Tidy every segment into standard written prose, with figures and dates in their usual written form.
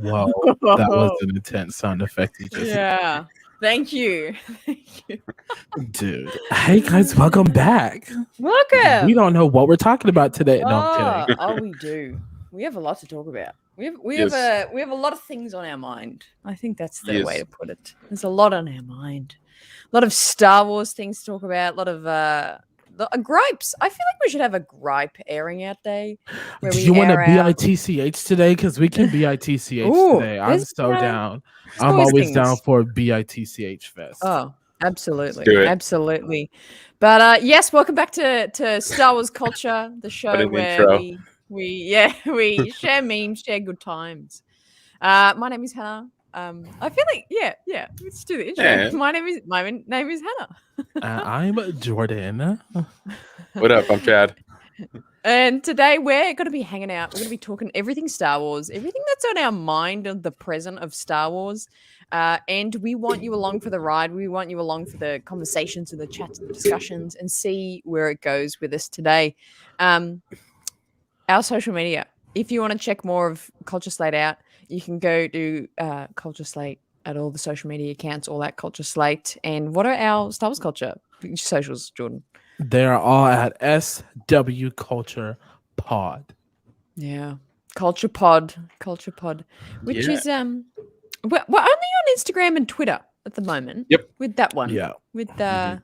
Whoa, that was an intense sound effect you just Yeah. Thank you. dude. Hey guys, welcome back. Welcome. We don't know what we're talking about today. No, I'm kidding. We do. We have a lot to talk about. We Yes. have a lot of things on our mind. I think that's the way to put it. There's a lot on our mind. A lot of Star Wars things to talk about. A lot of gripes. I feel like we should have a gripe airing out day. Do you want to BITCH today? Because we can BITCH today. I'm so down. I'm always down for BITCH fest. Oh, absolutely. Absolutely. But yes, welcome back to Star Wars Culture, the show where we share memes, share good times. My name is Hannah. I feel like let's do the intro. Yeah. My name is Hannah. I'm Jordan. What up? I'm Chad. And today we're going to be hanging out. We're going to be talking everything Star Wars, everything that's on our mind of the present of Star Wars. And we want you along for the ride. We want you along for the conversations and the chats and the discussions and see where it goes with us today. Our social media. If you want to check more of Culture Slate out, you can go to Culture Slate at all the social media accounts, all that Culture Slate. And what are our Star Wars Culture socials, Jordan? They're all at SW Culture Pod. Yeah. Culture Pod, which is we're only on Instagram and Twitter at the moment. Yep. With that one. Yeah. With I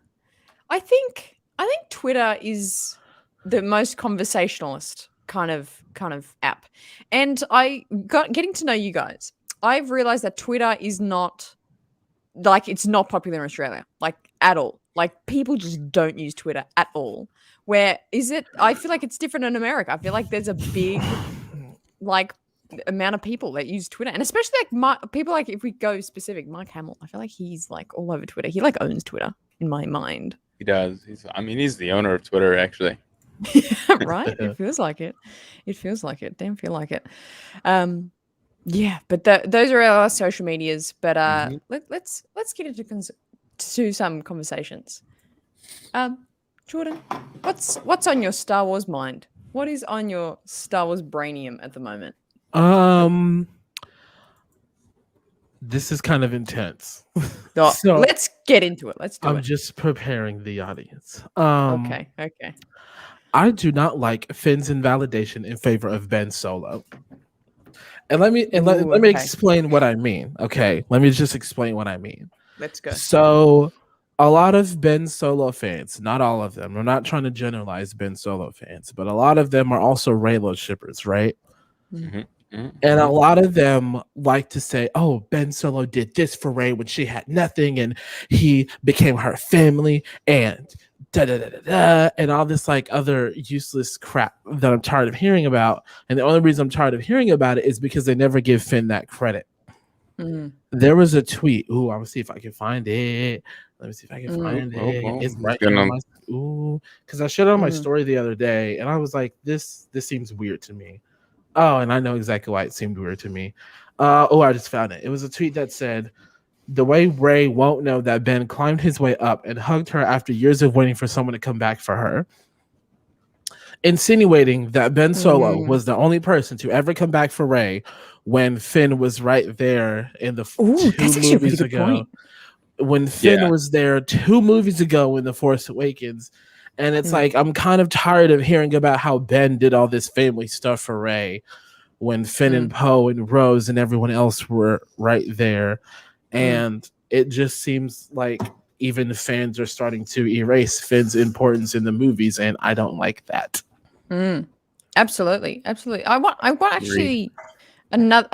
think Twitter is the most conversationalist kind of app. And getting to know you guys, I've realized that Twitter is not it's not popular in Australia, at all. People just don't use Twitter at all. Where is it? I feel like it's different in America. I feel like there's a big amount of people that use Twitter, and especially people if we go specific, Mark Hamill. I feel like he's all over Twitter. He owns Twitter in my mind. He does. He's the owner of Twitter, actually. Right? It feels like it. Damn, feel like it. Yeah, but those are our social medias. But let's get into some conversations. Jordan, what's on your Star Wars mind? What is on your Star Wars brainium at the moment? This is kind of intense. So let's get into it. Let's do it. I'm just preparing the audience. Okay. I do not like Finn's invalidation in favor of Ben Solo. And let me explain what I mean. Okay, let me just explain what I mean. Let's go. So, a lot of Ben Solo fans, not all of them, we're not trying to generalize Ben Solo fans, but a lot of them are also Reylo shippers, right? Mm-hmm. Mm-hmm. And a lot of them like to say, oh, Ben Solo did this for Rey when she had nothing, and he became her family, and and all this other useless crap that I'm tired of hearing about. And the only reason I'm tired of hearing about it is because they never give Finn that credit. Mm-hmm. There was a tweet. Ooh, I'm gonna see if I can find it. Let me see if I can find it. It's right here on my because I shared it on my story the other day, and I was like, this seems weird to me. Oh, and I know exactly why it seemed weird to me. I just found it. It was a tweet that said, the way Rey won't know that Ben climbed his way up and hugged her after years of waiting for someone to come back for her, insinuating that Ben Solo was the only person to ever come back for Rey when Finn was right there in the 2 movies ago. Point. When Finn was there 2 movies ago in The Force Awakens. And it's I'm kind of tired of hearing about how Ben did all this family stuff for Rey when Finn and Poe and Rose and everyone else were right there. And it just seems like even the fans are starting to erase Finn's importance in the movies, and I don't like that. Absolutely. I want actually another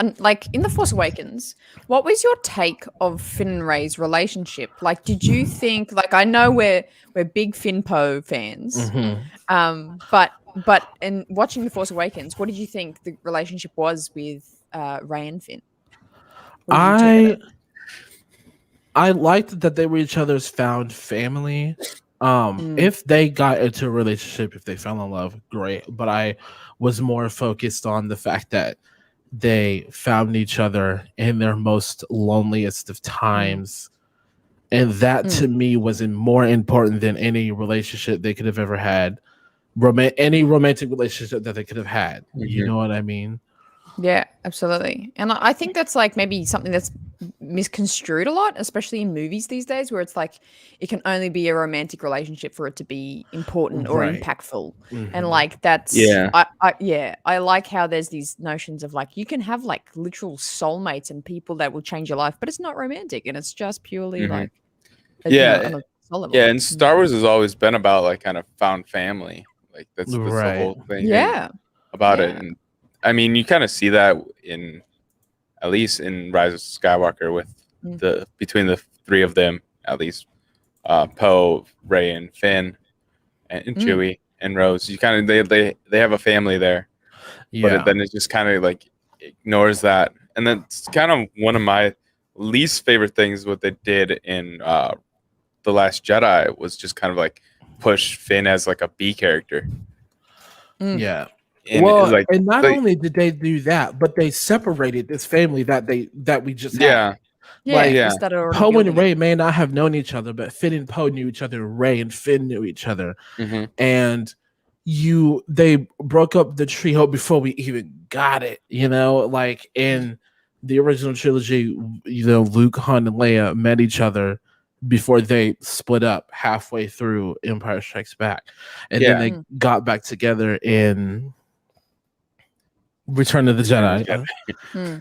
in The Force Awakens. What was your take of Finn and Rey's relationship? Did you think I know we're big Finn Poe fans, but in watching The Force Awakens, what did you think the relationship was with Rey and Finn? I liked that they were each other's found family. If they got into a relationship, if they fell in love, great. But I was more focused on the fact that they found each other in their most loneliest of times. And that to me was more important than any relationship they could have ever had. Any romantic relationship that they could have had. You know what I mean? Yeah, absolutely. And I think that's like maybe something that's misconstrued a lot, especially in movies these days, where it's like it can only be a romantic relationship for it to be important or Right. impactful. And Mhm. like that's Yeah. I like how there's these notions of like you can have like literal soulmates and people that will change your life, but it's not romantic and it's just purely Mhm. like Yeah. on a soul level. Yeah, and Star Wars has always been about like kind of found family. Like that's the Right. whole thing Yeah. about it. Yeah. And I mean, you kind of see that in at least in Rise of Skywalker with Mm. between the three of them, at least Poe, Rey, and Finn, and Chewie and Rose. You kind of they have a family there, but then it just kind of like ignores that, and that's kind of one of my least favorite things. What they did in The Last Jedi was just kind of like push Finn as like a B character. Yeah. And Well, like, and not only did they do that, but they separated this family that we just had. Like, Yeah, instead of already Poe and building Rey it. may not have known each other, but Finn and Poe knew each other. Rey and Finn knew each other, and they broke up the trio before we even got it. Like in the original trilogy, Luke, Han, and Leia met each other before they split up halfway through Empire Strikes Back, and then they got back together in Return of the Jedi. You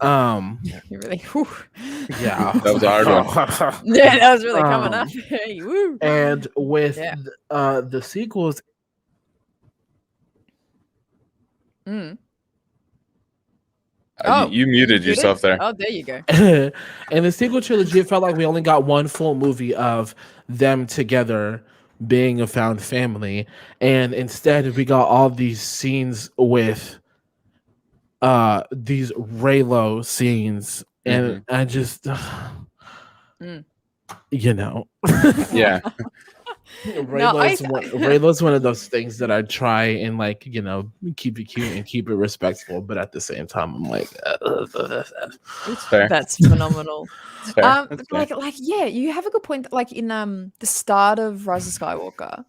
really, yeah, that was a hard one. Yeah, that was really coming up. Hey, woo. And with the sequels. You muted yourself there. Oh, there you go. And the sequel trilogy, it felt like we only got one full movie of them together being a found family, and instead we got all these scenes with these Reylo scenes, and I just yeah. Reylo's one of those things that I try and like keep it cute and keep it respectful, but at the same time I'm like it's fair. That's phenomenal. It's fair. Like yeah, you have a good point. Like in the start of Rise of Skywalker,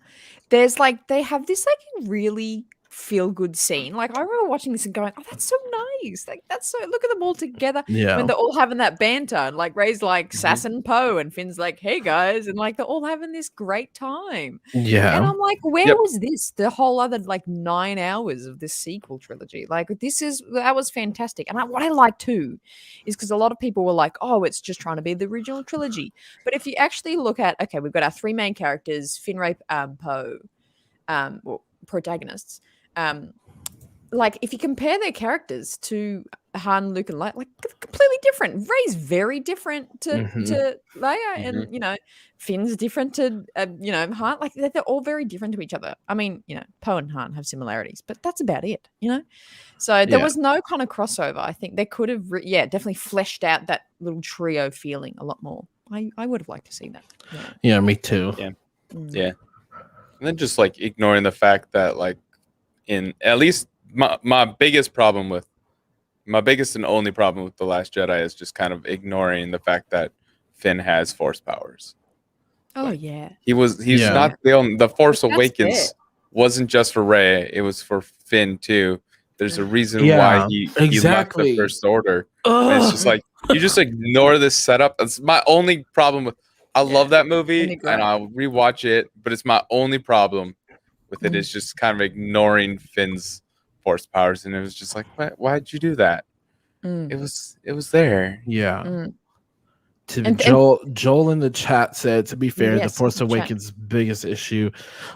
there's like they have this like really feel good scene. Like I remember watching this and going, "Oh, that's so nice! Like that's so look at them all together when they're all having that banter." And like Rey's like sassing Poe, and Finn's like, "Hey guys," and like they're all having this great time. Yeah, and I'm like, where was this? The whole other like 9 hours of this sequel trilogy. Like that was fantastic. And what I like too is because a lot of people were like, "Oh, it's just trying to be the original trilogy." But if you actually look at, okay, we've got our three main characters, Finn, Rey, Poe, protagonists. Like if you compare their characters to Han, Luke, and Leia, like completely different. Rey's very different to Leia, and Finn's different to Han. Like they're all very different to each other. I mean, Poe and Han have similarities, but that's about it. So there was no kind of crossover. I think they could have, definitely fleshed out that little trio feeling a lot more. I would have liked to see that. Yeah, me too. Yeah, and then just like ignoring the fact that like in at least my biggest and only problem with The Last Jedi is just kind of ignoring the fact that Finn has Force powers. Oh like, yeah, he's not the only. The Force Awakens wasn't just for Rey; it was for Finn too. There's a reason why he left the First Order. And it's just like you just ignore this setup. That's my only problem with. I love that movie and I'll rewatch it, but it's my only problem with it is just kind of ignoring Finn's Force powers, and it was just like, why'd you do that? It was there. Yeah. Joel in the chat said, to be fair, The Force Awakens' biggest issue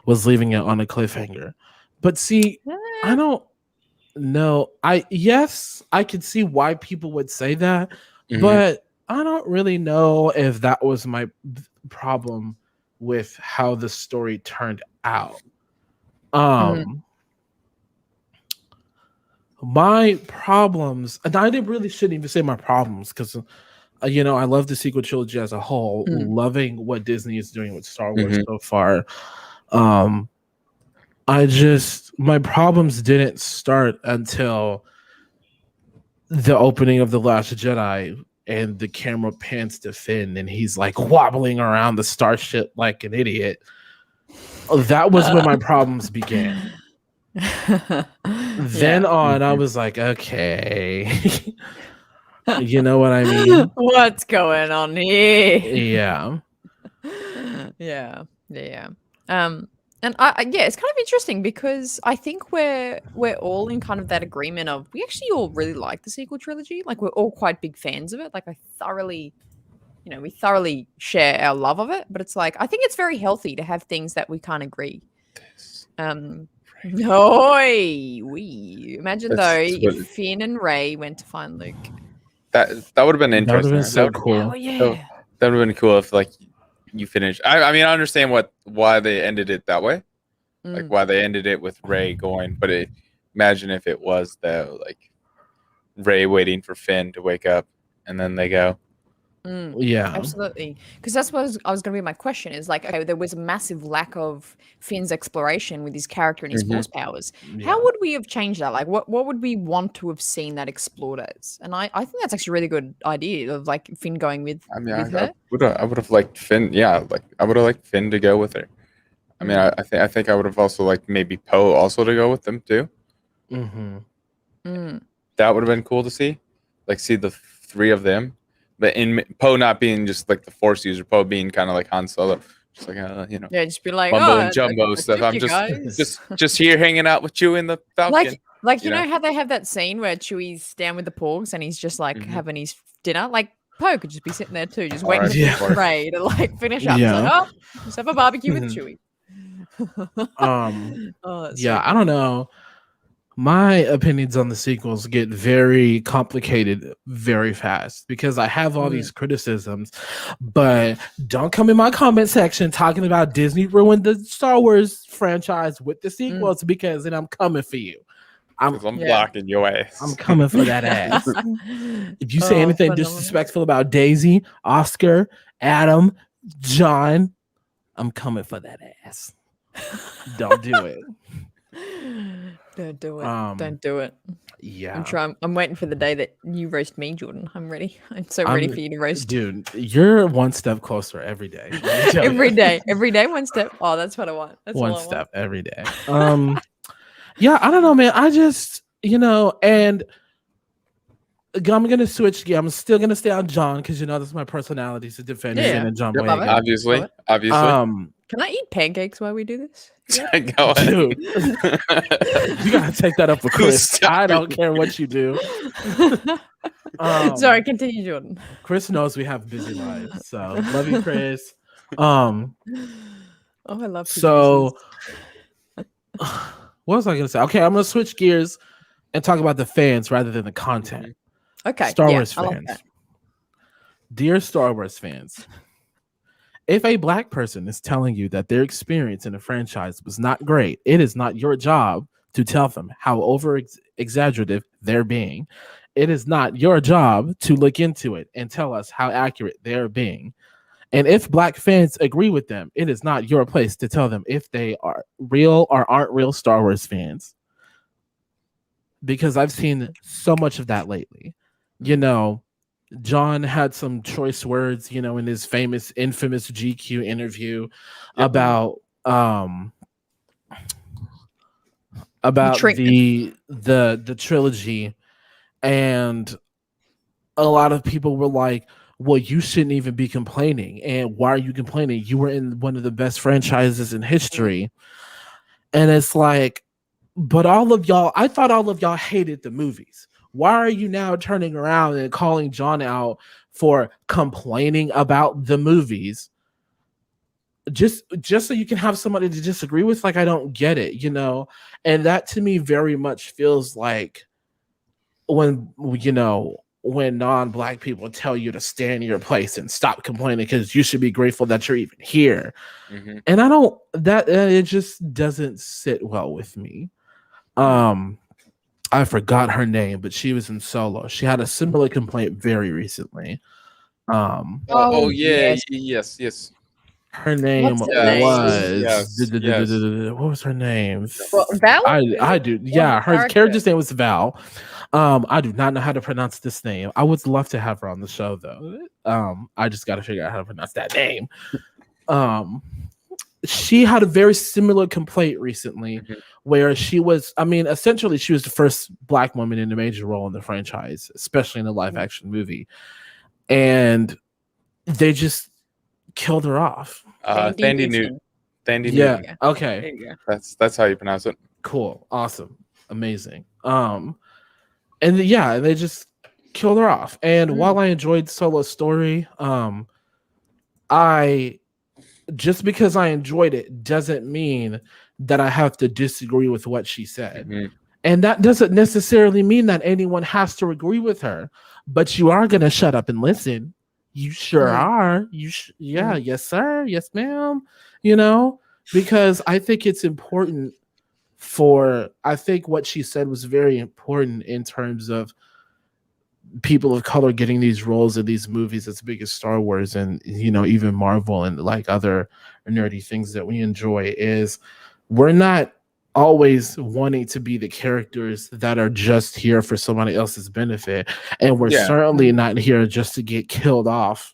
was leaving it on a cliffhanger. But see, I don't know. I could see why people would say that, but I don't really know if that was my problem with how the story turned out. My problems, and I really shouldn't even say my problems, because I love the sequel trilogy as a whole, loving what Disney is doing with Star Wars so far. My problems didn't start until the opening of The Last Jedi, and the camera pans to Finn, and he's like wobbling around the starship like an idiot. That was when my problems began. Then on, I was like, okay. You know what I mean? What's going on here? Yeah. Yeah. And I yeah, it's kind of interesting because I think we're all in kind of that agreement of we actually all really like the sequel trilogy. Like we're all quite big fans of it. Like we thoroughly share our love of it. But it's like I think it's very healthy to have things that we can't agree. Imagine though if Finn and Rey went to find Luke. That would have been interesting. That would have been so cool. Oh, yeah. That would have been cool if like you finish. I mean, I understand why they ended it that way, like why they ended it with Rey going. But imagine if it was though, like Rey waiting for Finn to wake up, and then they go. Yeah, absolutely. Because that's what I was going to be my question is like, okay, there was a massive lack of Finn's exploration with his character and his force powers. Yeah. How would we have changed that? Like, what would we want to have seen that explored as? And I think that's actually a really good idea of like Finn going with. I mean, I would have liked Finn. Yeah, like I would have liked Finn to go with her. I mean, I think I would have also liked maybe Poe also to go with them too. That would have been cool to see, like see the three of them. But in Poe not being just like the Force user, Poe being kind of like Han Solo, just like yeah, just be like mumbo and jumbo stuff. I'm just here hanging out with Chewie in the Falcon. Like you know how they have that scene where Chewie's down with the Porgs and he's just like having his dinner. Like Poe could just be sitting there too, just waiting for Rey to like finish up. Yeah. Like, just have a barbecue with Chewie. I don't know. My opinions on the sequels get very complicated very fast because I have all these criticisms, but don't come in my comment section talking about Disney ruined the Star Wars franchise with the sequels because then I'm coming for you. I'm blocking your ass. I'm coming for that ass. If you say anything disrespectful about Daisy, Oscar, Adam, John, I'm coming for that ass. Don't do it. Don't do it. Don't do it. Yeah. I'm waiting for the day that you roast me, Jordan. I'm ready. I'm so ready for you to roast. Dude, you're one step closer every day. Every day, one step. Oh, that's what I want. That's one step every day. Yeah, I don't know, man. I just, and I'm gonna switch. Yeah, I'm still gonna stay on John because that's my personality to defend Finn and John. Obviously. Can I eat pancakes while we do this? Yeah. Go ahead. Dude, you gotta take that up with Chris. I don't care what you do. Sorry, continue, Jordan. Chris knows we have busy lives, so love you, Chris. I love. So, what was I gonna say? Okay, I'm gonna switch gears and talk about the fans rather than the content. Okay, Star Wars fans. Like dear Star Wars fans. If a Black person is telling you that their experience in a franchise was not great, it is not your job to tell them how over-exaggerative they're being. It is not your job to look into it and tell us how accurate they're being. And if Black fans agree with them, it is not your place to tell them if they are real or aren't real Star Wars fans. Because I've seen so much of that lately. John had some choice words, in his infamous GQ interview about the trilogy, and a lot of people were like, well, you shouldn't even be complaining, and why are you complaining? You were in one of the best franchises in history. And it's like, but I thought all of y'all hated the movies. Why are you now turning around and calling John out for complaining about the movies? Just so you can have somebody to disagree with? Like, I don't get it, And that to me very much feels like when non-Black people tell you to stay in your place and stop complaining because you should be grateful that you're even here. And it just doesn't sit well with me. I forgot her name, but she was in Solo. She had a similar complaint very recently. Yes. Her name was what was her name? Val? I do. Yeah, her character's name was Val. I do not know how to pronounce this name. I would love to have her on the show though. I just got to figure out how to pronounce that name. she had a very similar complaint recently where she was, I mean, essentially she was the first Black woman in a major role in the franchise, especially in a live action movie. And they just killed her off. Thandie Newton. Yeah. Okay. There you go. That's how you pronounce it. Cool. Awesome. Amazing. And they just killed her off. And while I enjoyed Solo's story, just because I enjoyed it doesn't mean that I have to disagree with what she said. And that doesn't necessarily mean that anyone has to agree with her, but you are going to shut up and listen. You sure are. Yes, sir. Yes, ma'am. You know, because I think it's important I think what she said was very important in terms of people of color getting these roles in these movies as big as Star Wars and, you know, even Marvel and like other nerdy things that we enjoy. Is we're not always wanting to be the characters that are just here for somebody else's benefit, and we're certainly not here just to get killed off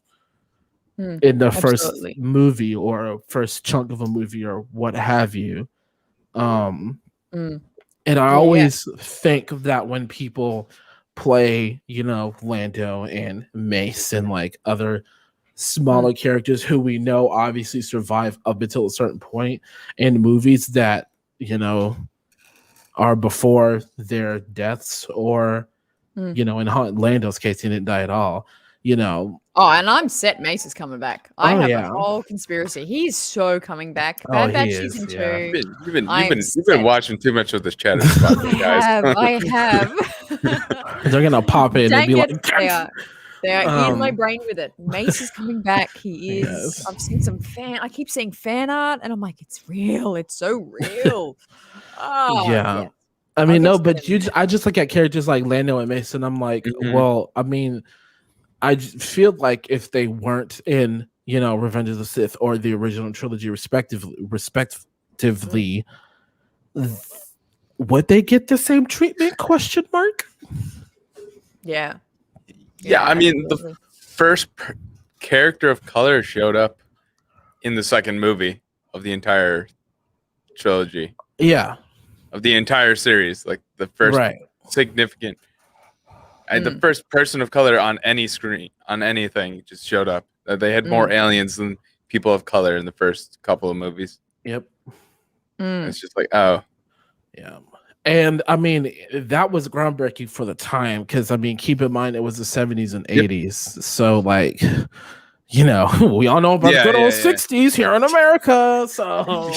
in the first movie or first chunk of a movie or what have you. And I always think that when people play, you know, Lando and Mace and like other smaller characters who we know obviously survive up until a certain point in movies that, you know, are before their deaths, or you know, in Lando's case, he didn't die at all, you know. Oh, and I'm set Mace is coming back. I have a whole conspiracy. He's so coming back. Bad Batch season 2. You've been watching too much of this chat spot, guys. I have. They're gonna pop in and be like, they are in my brain with it. Mace is coming back. He is. Yes. I've seen some I keep seeing fan art, and I'm like, it's real. It's so real. I mean, no, but I just look at characters like Lando and Mace, and I'm like, well, I mean, I feel like if they weren't in, you know, Revenge of the Sith or the original trilogy, respectively, would they get the same treatment? Question mark. Yeah. I mean, the first character of color showed up in the second movie of the entire trilogy. Yeah. Of the entire series, like the first significant. The first person of color on any screen, on anything, just showed up. They had more aliens than people of color in the first couple of movies. Yep. It's just like, oh. Yeah. And I mean, that was groundbreaking for the time, because I mean, keep in mind it was the 70s and 80s. So like, you know, we all know about the good old 60s here in America. So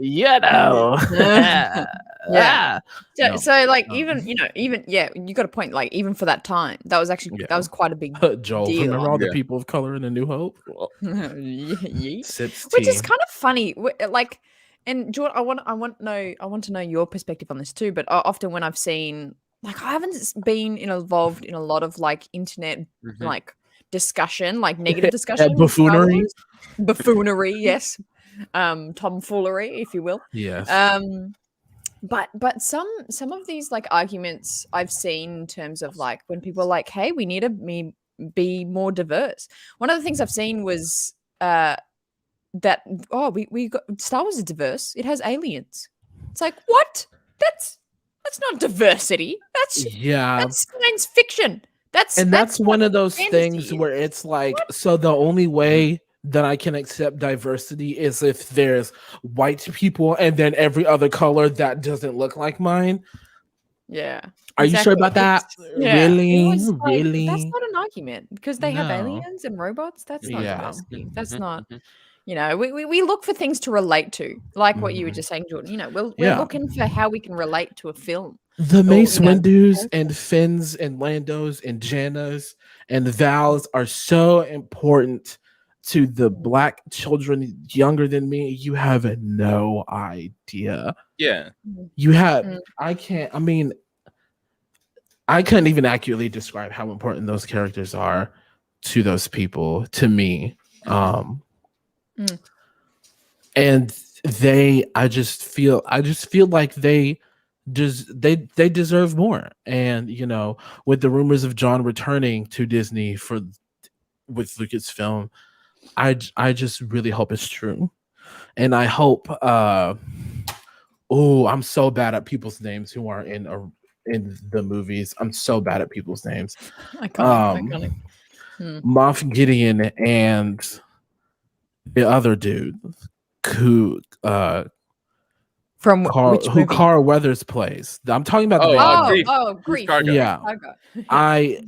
you know. So like even you got a point, like even for that time, that was actually that was quite a big Joel, deal. remember all the people of color in A New Hope? Which is kind of funny, like. And Jordan, I want to know your perspective on this too. But often when I've seen, like, I haven't been involved in a lot of like internet like discussion, like negative discussion, buffoonery, yes, tomfoolery, if you will, yes. But some of these like arguments I've seen in terms of like when people are like, hey, we need to be more diverse. One of the things I've seen was that we got Star Wars is diverse. It has aliens. It's like, what? That's not diversity. That's science fiction. That's one of those things where it's like, so the only way that I can accept diversity is if there's white people and then every other color that doesn't look like mine. Yeah. Are you sure about that? Really? Really? That's not an argument, because they have aliens and robots. That's not diversity. That's not. You know, we look for things to relate to, like what you were just saying, Jordan. You know, we're looking for how we can relate to a film. The Mace Windu's and Finn's and Lando's and Janna's and Val's are so important to the Black children younger than me. You have no idea. Yeah. You have, I couldn't even accurately describe how important those characters are to those people, to me. And I just feel like they deserve more. And, you know, with the rumors of John returning to Disney with Lucasfilm, I just really hope it's true. and I hope. I'm so bad at people's names who are in the movies. I'm so bad at people's names. Iconic. Moff Gideon and the other dude who from which movie? Carl Weathers plays. I'm talking about the Grief. Yeah,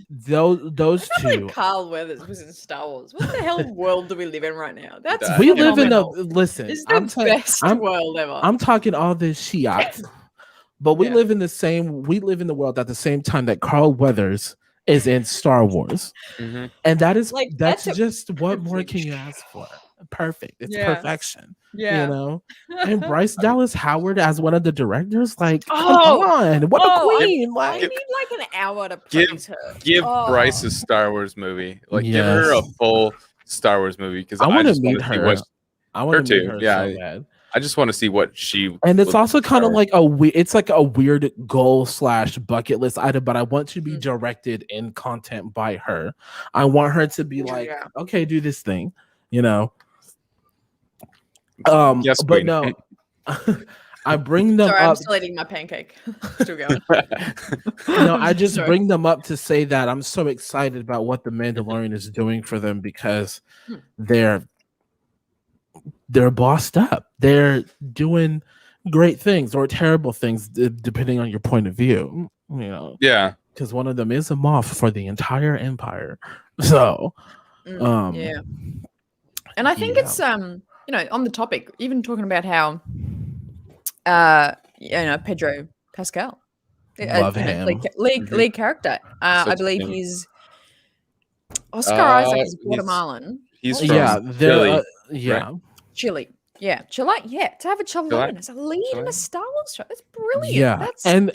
those two. Carl Weathers was in Star Wars. What the hell world do we live in right now? That's we live in listen. It's the best world ever. I'm talking all this Shiite, but we live in the same. We live in the world at the same time that Carl Weathers is in Star Wars, and that is that's just what more can you ask for? Perfect. It's perfection. Yeah. You know? And Bryce Dallas Howard as one of the directors, like, come on, what a queen. I need like an hour to praise her. Give Bryce a Star Wars movie. Like, give her a full Star Wars movie because I want to meet her. I want to meet her so bad. I just want to see what she. And it's also kind of like it's like a weird goal / bucket list item, but I want to be directed in content by her. I want her to be like, okay, do this thing, you know. Yes, but no, I bring them up. I'm still eating my pancake. Still going. No, I just bring them up to say that I'm so excited about what the Mandalorian is doing for them because they're bossed up. They're doing great things or terrible things depending on your point of view. You know, because one of them is a moth for the entire empire. So, and I think it's you know, on the topic, even talking about how, you know, Pedro Pascal, love him, lead character. I believe he's Oscar Isaac is Guatemalan. He's from Chile. Chile. Yeah, Chile. Yeah, to have a Chilean as a lead in a Star Wars show, that's brilliant. Yeah, and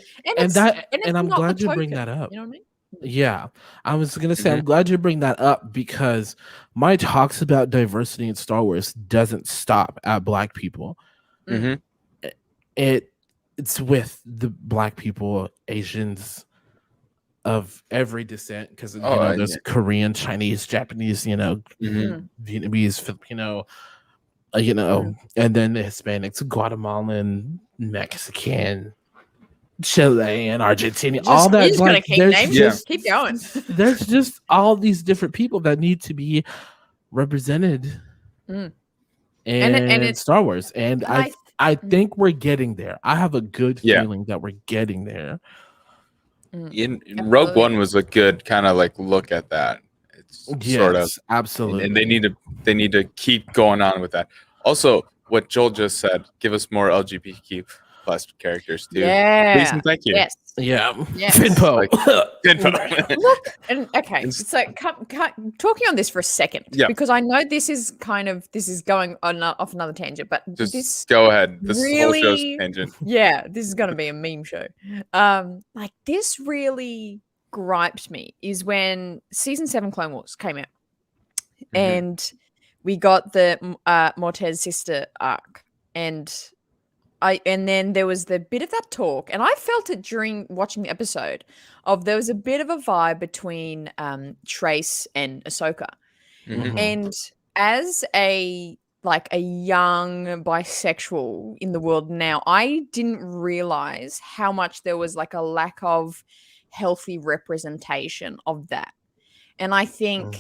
I'm glad you bring that up. You know what I mean? Yeah, I was gonna say I'm glad you bring that up because my talks about diversity in Star Wars doesn't stop at Black people. It's with the Black people, Asians of every descent, because you know there's Korean, Chinese, Japanese, you know, Vietnamese, Filipino, you know, and then the Hispanics, Guatemalan, Mexican, Chilean, Argentinian, all that. Like, keep going. There's just all these different people that need to be represented in it's Star Wars, and I think we're getting there. I have a good feeling that we're getting there. In Rogue One was a good kind of like look at that. It's sort of absolutely, and they need to keep going on with that. Also, what Joel just said, give us more LGBTQ plus characters too. Please and thank you. Yes. Yeah. Finpo. Finpo. Look, and okay, so talking on this for a second, because I know this is going off another tangent, but just go ahead. This really, whole show's tangent. Yeah, this is going to be a meme show. Like this really griped me is when season 7 Clone Wars came out, and we got the Mortez sister arc, and then there was the bit of that talk, and I felt it during watching the episode there was a bit of a vibe between Trace and Ahsoka. And as a young bisexual in the world now, I didn't realize how much there was like a lack of healthy representation of that. And I think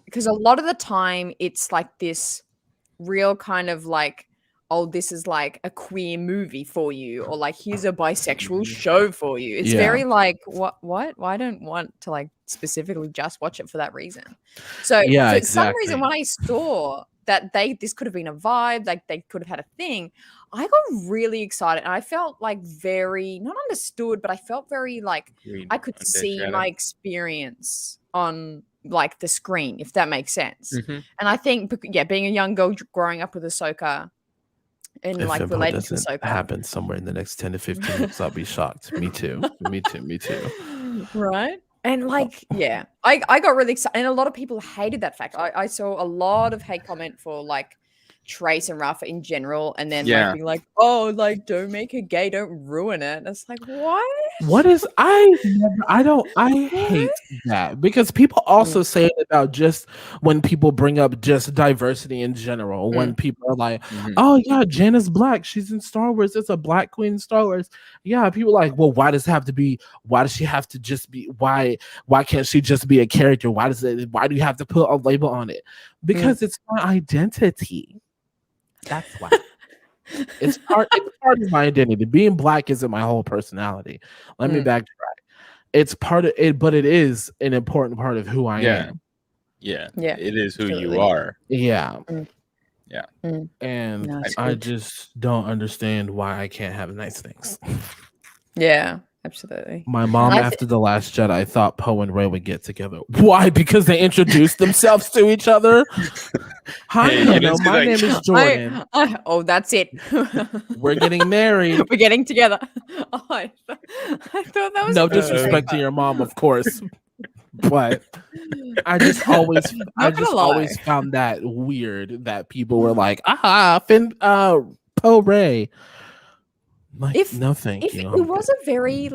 because a lot of the time it's like this real kind of like, oh, this is like a queer movie for you, or like here's a bisexual show for you. It's very like what? Well, I don't want to like specifically just watch it for that reason. So for some reason, when I saw that this could have been a vibe, like they could have had a thing, I got really excited, and I felt like very not understood, but I felt very like I could see my experience on like the screen, if that makes sense. And I think being a young girl growing up with Ahsoka and if like related to Ahsoka happen somewhere in the next 10 to 15 minutes, I'll be shocked. Me too. Right. And like, I got really excited, and a lot of people hated that fact. I saw a lot of hate comment for like Trace and Rafa in general, and then like being like, oh, like don't make her gay, don't ruin it. And it's like, what? What is I hate that because people also say it about just when people bring up just diversity in general. When people are like, "Oh yeah, Jen is black. She's in Star Wars. It's a black queen in Star Wars." Yeah, people are like, "Well, why does it have to be? Why does she have to just be? Why can't she just be a character? Why do you have to put a label on it? Because it's my identity. That's why." It's part of my identity. Being black isn't my whole personality. Let me backtrack. It's part of it, but it is an important part of who I am. Yeah. It is who you are. Yeah. Yeah. And I just don't understand why I can't have nice things. Yeah. Absolutely. My mom, after The Last Jedi, thought Poe and Rey would get together. Why? Because they introduced themselves to each other? Hi, my name is Jordan. That's it. We're getting married. We're getting together. I thought that was no disrespect to your mom, of course. But I just always found that weird that people were like, Poe Rey. Like, no, thank you. It was a very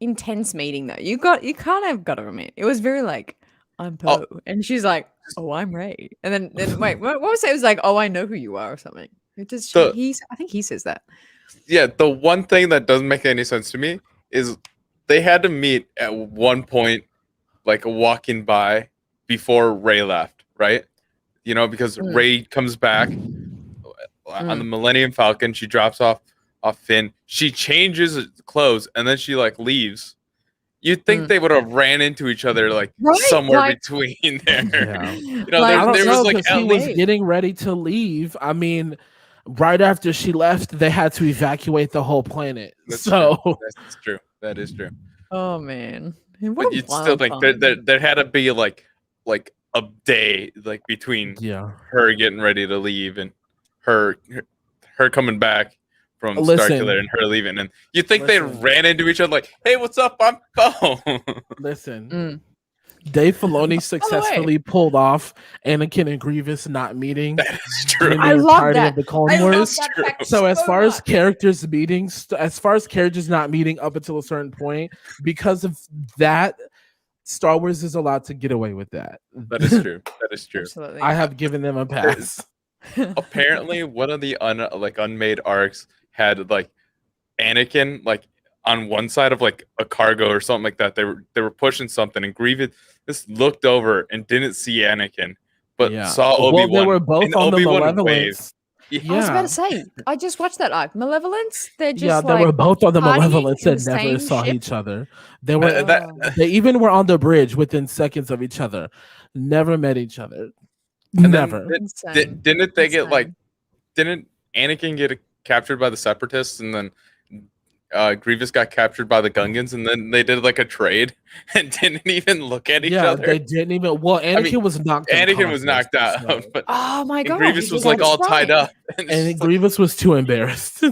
intense meeting though. You kind of got to admit it was very I'm Poe, and she's like, "Oh, I'm Rey," and then wait, what was it? It was like, "Oh, I know who you are," or something. It just I think he says that. Yeah, the one thing that doesn't make any sense to me is they had to meet at one point, walking by before Rey left, right? Because Rey comes back on the Millennium Falcon. She drops off Finn. She changes clothes and then she leaves. You'd think they would have ran into each other somewhere between there. Yeah. There was he was getting ready to leave. I mean, right after she left, they had to evacuate the whole planet. That's true. That is true. Oh man. But you'd still think there had to be a day between her getting ready to leave and her coming back from Starkiller and her leaving, and you think they ran into each other "Hey, what's up? I'm Poe." Listen, Dave Filoni successfully pulled off Anakin and Grievous not meeting. That is true. I love that. Of the Clone Wars. So as far as characters not meeting up until a certain point, because of that, Star Wars is allowed to get away with that. That is true. That is true. Absolutely. I have given them a pass. Apparently, one of the unmade arcs had Anakin on one side of a cargo or something like that. They were pushing something, and Grievous just looked over and didn't see Anakin, but saw Obi-Wan. Well, they were both on the Malevolence. Yeah. I was about to say, I just watched that arc. Malevolence. They're just they were both on the Malevolence and never saw each other. They were they even were on the bridge within seconds of each other. Never met each other. And never. Didn't they get didn't Anakin get captured by the Separatists, and then Grievous got captured by the Gungans, and then they did a trade and didn't even look at each other. They didn't even. Well, Anakin was knocked. Anakin was knocked out, but oh my god, Grievous was all tied up, and Grievous was too embarrassed.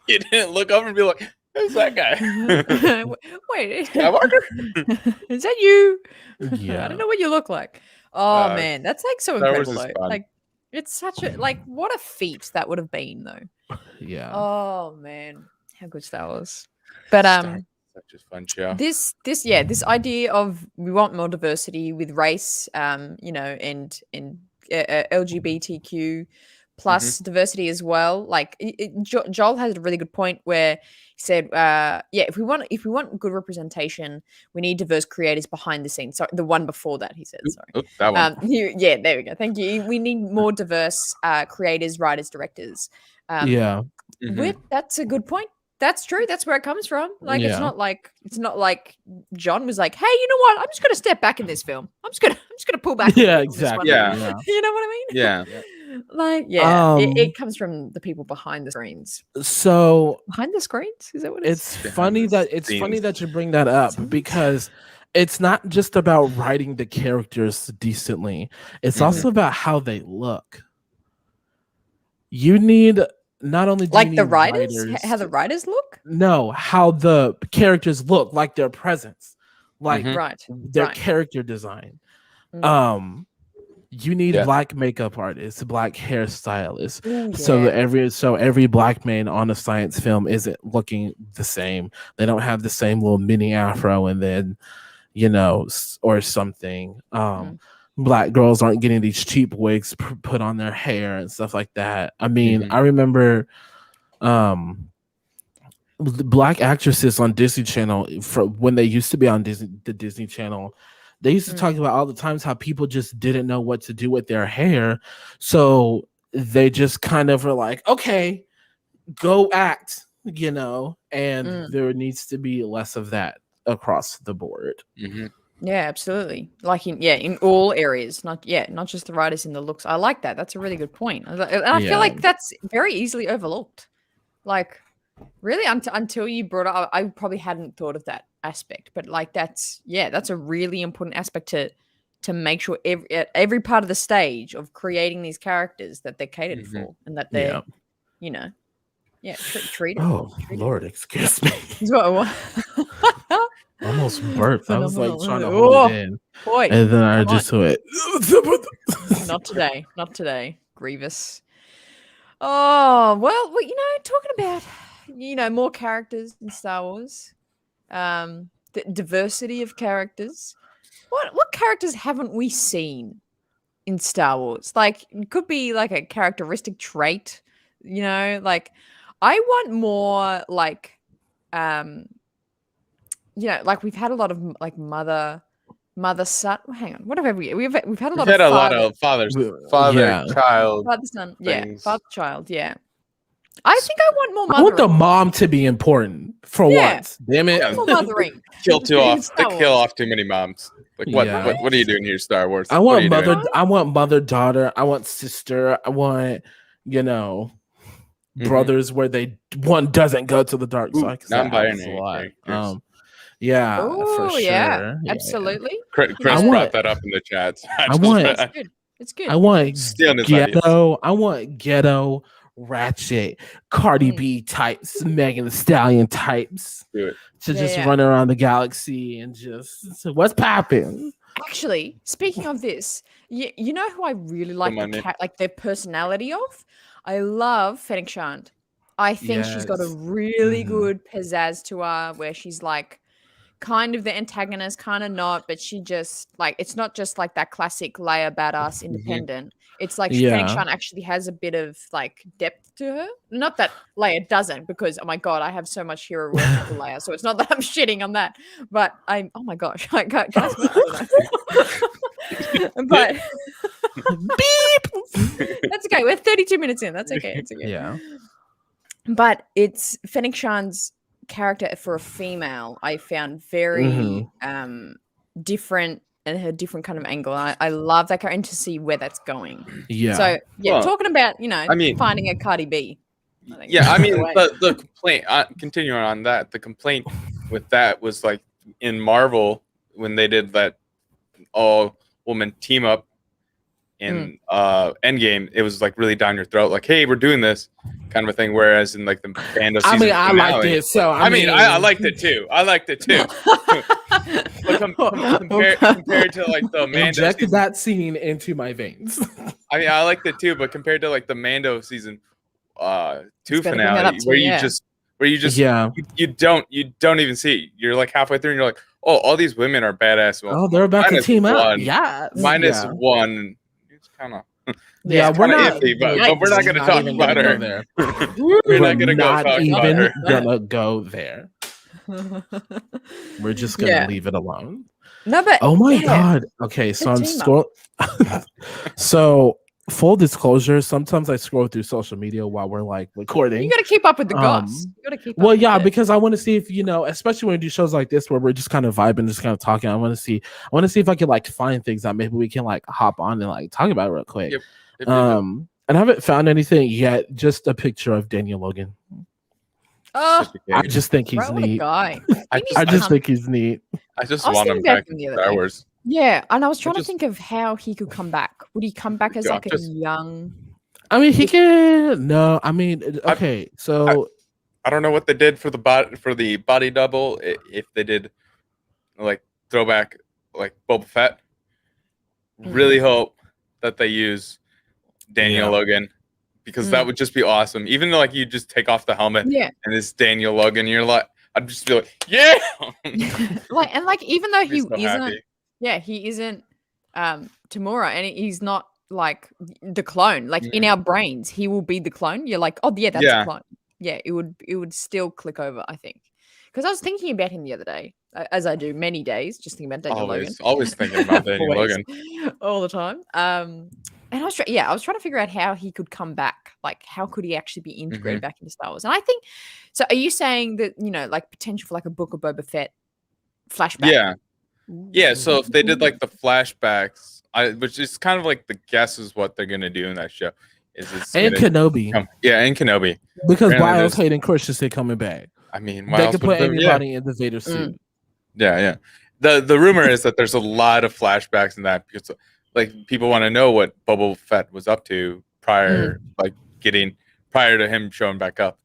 He didn't look over and be like, "Who's that guy?" Wait, Skywalker? Is that you? Yeah, I don't know what you look like. Oh man, that's so incredible though. It's such a what a feat that would have been though. Yeah. Oh man, how good Star Wars. But such a fun show. This idea of we want more diversity with race, and LGBTQ plus diversity as well. Joel has a really good point where he said, if we want good representation, we need diverse creators behind the scenes. Sorry, the one before that, he said. Sorry, that one. There we go. Thank you. We need more diverse creators, writers, directors. That's a good point. That's true. That's where it comes from. It's not like John was like, "Hey, you know what? I'm just gonna step back in this film. I'm just gonna pull back." Yeah, exactly. Yeah. You know what I mean? Yeah. It comes from the people behind the screens. So behind the screens, is that what it's funny that you bring that up because it's not just about writing the characters decently. It's also about how they look. You need not only the writers, how the writers look. No, how the characters look, their presence, their character design. You need black makeup artists, black hairstylists. Ooh, So every black man on a science film isn't looking the same. They don't have the same little mini afro and then, or something. Black girls aren't getting these cheap wigs put on their hair and stuff like that. I mean, I remember black actresses on Disney Channel when they used to be on the Disney Channel. They used to talk about all the times how people just didn't know what to do with their hair. So they just kind of were like, okay, go act, and there needs to be less of that across the board. Yeah, absolutely. Like in all areas, not just the writers in the looks. I like that. That's a really good point. And I feel like that's very easily overlooked. Like, really, until you brought it up, I probably hadn't thought of that aspect. But like, that's a really important aspect to make sure at every part of the stage of creating these characters that they're catered for and that they're, treated. Oh, Lord, excuse me. Almost burped. I was like trying to hold it in. Boy, and then I just went. Not today. Grievous. Oh, well, talking about, more characters in Star Wars, the diversity of characters. What characters haven't we seen in Star Wars? Like, it could be like a characteristic trait, like I want more like, like we've had a lot of like mother son. Hang on, what have we? We've had a lot of father child, father son, father child, I think I want more mothering. I want the mom to be important for once. Damn it, more mothering. Kill off too many moms. Like what are you doing here, Star Wars? I want mother, daughter. I want sister. I want brothers where one doesn't go to the dark side. Non-binary. For sure. Yeah, absolutely. Chris brought that up in the chats. It's good. I want ghetto. I want ghetto, ratchet, Cardi B types, Megan Thee Stallion types to just run around the galaxy and just what's popping. Actually, speaking of this, you know who I really like their personality of? I love Fennec Shand. I think she's got a really good pizzazz to her where she's like kind of the antagonist, kind of not, but she just like, it's not just like that classic Leia badass independent. It's like Fennec Shand actually has a bit of like depth to her. Not that Leia doesn't, because oh my god, I have so much hero worship for Leia, so it's not that I'm shitting on that. But oh my gosh, I can't but beep. That's okay. We're 32 minutes in. That's okay. It's okay. Yeah. But it's Fennec Shand's character for a female. I found very different and a different kind of angle. I love that character and to see where that's going. Yeah. So talking about finding a Cardi B. The complaint. Continuing on that, the complaint with that was like in Marvel when they did that all-woman team up in Endgame, it was like really down your throat, like, hey, we're doing this kind of a thing. Whereas in like the Bando season finale, I liked it. So I liked it too. But compared to like the Mando injected that scene into my veins. I mean, I liked it too, but compared to like the Mando season 2 finale, where you don't even see. You're like halfway through, and you're like, oh, all these women are badass. Well, they're about to team up. Yeah, minus one. It's kind of. We're not iffy, but we're not going to talk about her. There. We're not going to go there. We're just going to leave it alone. No, but oh my god. Okay, so I'm scrolling. So full disclosure, sometimes I scroll through social media while we're like recording. You got to keep up with the goss. Because I want to see if especially when we do shows like this where we're just kind of vibing, just kind of talking. I want to see if I can like find things that maybe we can like hop on and like talk about real quick. Yep. And I haven't found anything yet. Just a picture of Daniel Logan. Oh, I just think he's neat. Guy. I just think he's neat. I just want him back in Star Wars. Yeah, and I was trying to think of how he could come back. Would he come back as like a young? I mean, he can. No, I mean, okay. So I don't know what they did for the body double. If they did like throwback like Boba Fett, really hope that they use Daniel Logan, because that would just be awesome. Even though like you just take off the helmet and it's Daniel Logan, you're like, I'd just be like, yeah. like even though he so isn't, he isn't Tamura, and he's not like the clone. Like in our brains, he will be the clone. You're like, oh yeah, that's a clone. Yeah, it would still click over, I think. Because I was thinking about him the other day, as I do many days, just thinking about Daniel Logan. Always thinking about Daniel Logan. All the time. And I was trying to figure out how he could come back. Like, how could he actually be integrated back into Star Wars? And I think, so are you saying that, like potential for like a Book of Boba Fett flashback? Yeah. Yeah, so if they did like the flashbacks, which is kind of like the guess is what they're going to do in that show. And Kenobi. And Kenobi. Because why else Hayden Christensen coming back? I mean, they could put anybody in the Vader suit. Yeah. The rumor is that there's a lot of flashbacks in that because like people want to know what Boba Fett was up to prior to him showing back up.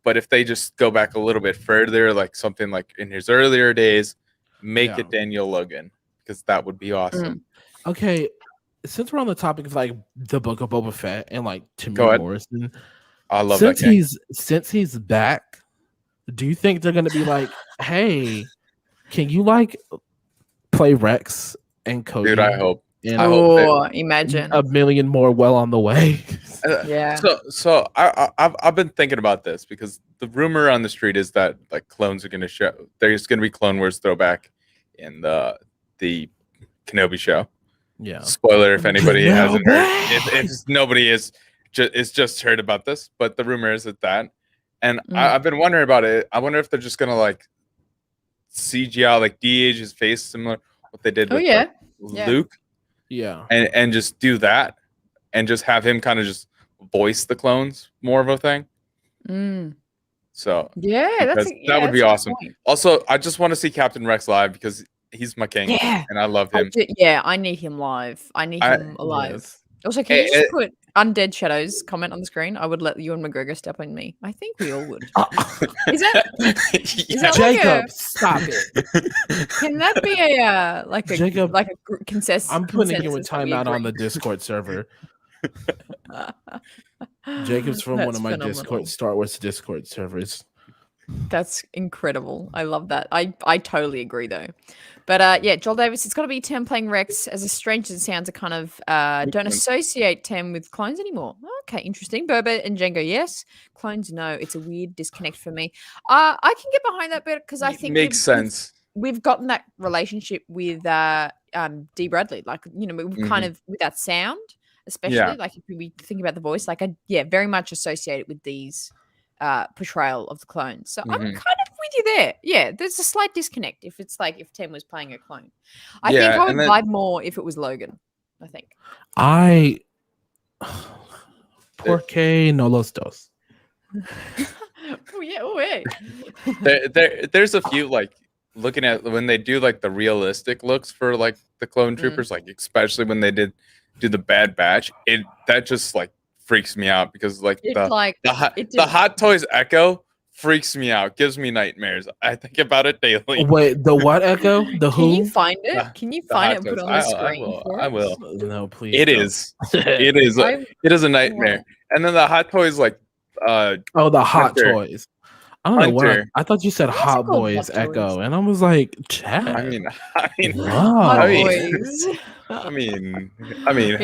But if they just go back a little bit further, like something like in his earlier days, make it Daniel Logan, because that would be awesome. Okay, since we're on the topic of like the Book of Boba Fett and like Temuera Morrison, I love since that since he's back, do you think they're gonna be like, hey, can you like play Rex and Cody? Dude, I hope. Imagine a million more well on the way. So I've been thinking about this because the rumor on the street is that like clones are going to show. There's going to be Clone Wars throwback in the Kenobi show. Yeah. Spoiler if anybody hasn't heard. If nobody is just heard about this, but the rumor is that. And I've been wondering about it. I wonder if they're just going to like CGI, like de-age his face, similar to what they did with Luke. Yeah. And just do that and just have him kind of just voice the clones more of a thing. So that would be awesome. Also, I just want to see Captain Rex live because he's my king and I love him. I need him live. I need him alive. Yes. Also, can you just put Undead Shadows comment on the screen? I would let Ewan McGregor step on me. I think we all would. Is that Jacob? Stop it. Can that be a Jacob, like a consensus? I'm putting you in timeout on the Discord server. Jacob's from one of my Discord Star Wars Discord servers. That's incredible. I love that. I totally agree though. But Joel Davis, it's got to be Tem playing Rex. As strange as it sounds, I kind of don't associate Tem with clones anymore. Okay, interesting. Boba and Jango, yes. Clones, no. It's a weird disconnect for me. I can get behind that bit because I think makes sense. We've gotten that relationship with D. Bradley. Like, we've kind of with that sound, especially like if we think about the voice, like very much associated with these portrayal of the clones. So I'm kind of with you there. Yeah, there's a slight disconnect if it's like if Tem was playing a clone. I think I would vibe more if it was Logan. I think. Porque no los dos. There's a few like looking at when they do like the realistic looks for like the clone troopers, like especially when they do the Bad Batch, that just like freaks me out because like the Hot Toys Echo freaks me out, gives me nightmares. I think about it daily. Wait, the what Echo? The who? Can you find it? Can you find it and put it on the screen? I will. No, please. It is a nightmare. And then the Hot Toys like the Hot Toys. I don't know what I thought you said Hot Boys Echo, and I was like, Chad. I mean, Hot Boys. I mean,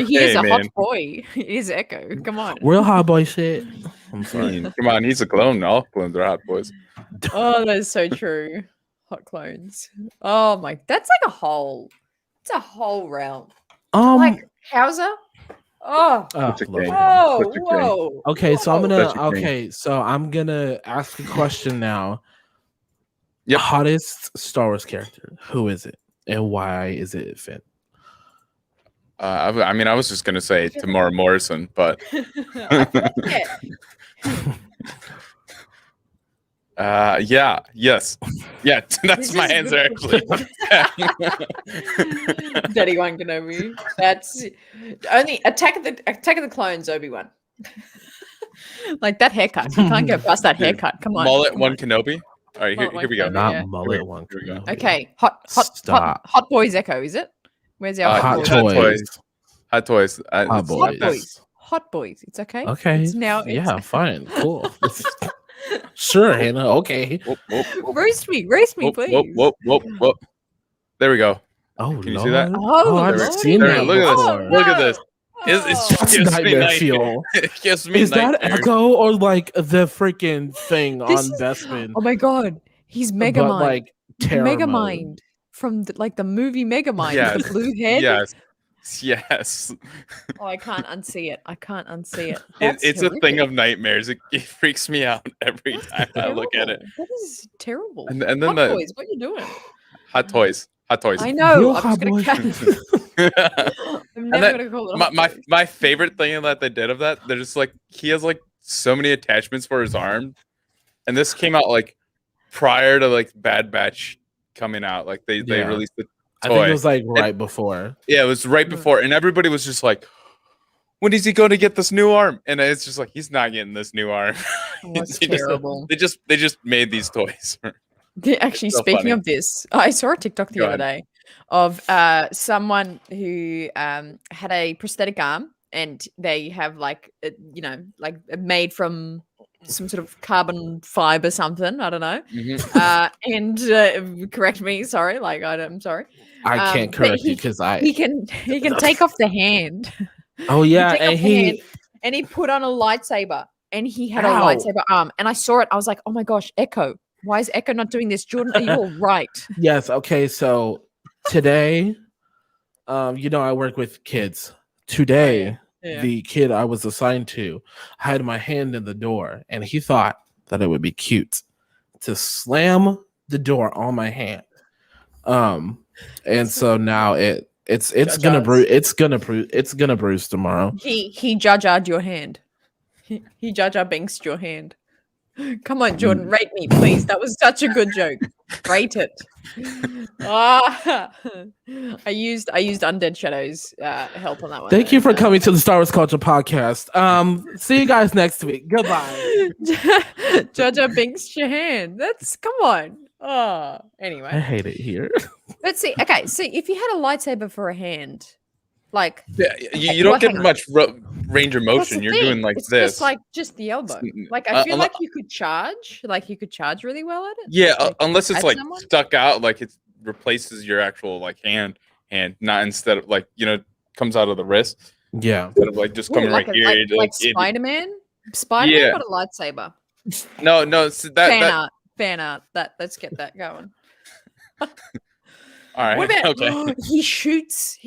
he is a hot boy. He is Echo. Come on, real hot boy shit. I'm sorry. Come on, he's a clone. All clones are hot boys. Oh, that's so true. Hot clones. Oh my, that's like a whole. It's a whole realm. Like Hauser. Whoa. Okay, so I'm gonna ask a question now. Yep. Hottest Star Wars character. Who is it, and why is it Finn? I mean, I was just gonna say Temuera Morrison, but yes, that's my answer actually. Daddy Wan Kenobi. That's only Attack of the Clones. Obi-Wan. Like that haircut, you can't go past that haircut. Come on, mullet one Kenobi. All right, here we go. Not mullet one. Here we go. Okay, hot boys Echo. Is it? Where's our Hot Toys? Hot Toys. Hot Boys. Hot Boys. It's okay. Okay. It's now. Yeah, fine. Cool. Sure, Hannah. Okay. Roast me, please. Whoop. There we go. Oh, can you Lord. see that? Oh, I've seen that. Look at this. before. Look at this. It's nightmare fuel. Is that Echo or like the freaking thing on Bespin? Oh my god, he's Megamind. Like Megamind from the movie Megamind. Yes. The blue head. Yes. Oh, I can't unsee it. It's horrific. A thing of nightmares. It freaks me out every time I look at it. That is terrible. And then Hot Boys, what are you doing? Hot Toys. I know. I'm just gonna I'm never gonna call it. My favorite thing that they did of that, they're just like he has like so many attachments for his arm, and this came out like prior to like Bad Batch coming out. Like they released the toy. I think it was like right before. Yeah, it was right before, and everybody was just like, "When is he going to get this new arm?" And it's just like he's not getting this new arm. That's terrible. They just made these toys. Actually, speaking of this, I saw a TikTok the other day of someone who had a prosthetic arm, and they have like made from some sort of carbon fiber something. I don't know. Mm-hmm. And correct me. Sorry, I'm sorry. I can't correct you because he can take off the hand. Oh yeah, and he put on a lightsaber, and he had a lightsaber arm. And I saw it. I was like, oh my gosh, Echo. Why is Echo not doing this? Jordan, are you all right? Yes. Okay. So today, I work with kids. Today, the kid I was assigned to had my hand in the door, and he thought that it would be cute to slam the door on my hand. And so now it's gonna bruise tomorrow. He Jar your hand. He Jar Binks your hand. Come on, Jordan, rate me, please. That was such a good joke. Rate it. I used Undead Shadows help on that one. Thank you for coming to the Star Wars Culture Podcast. See you guys next week. Goodbye. Jar Binks your hand. Come on. Oh, anyway. I hate it here. Let's see. Okay, so if you had a lightsaber for a hand, like you don't get much range of motion. You're doing like this. Just the elbow. Like I feel like you could charge. Like you could charge really well at it. Yeah, unless it's like stuck out, like it replaces your actual like hand, not instead of like comes out of the wrist. Yeah, instead of like just coming right here. Like Spider-Man. Spider-Man got a lightsaber. No. So Fan art. Let's get that going. All right. What about he shoots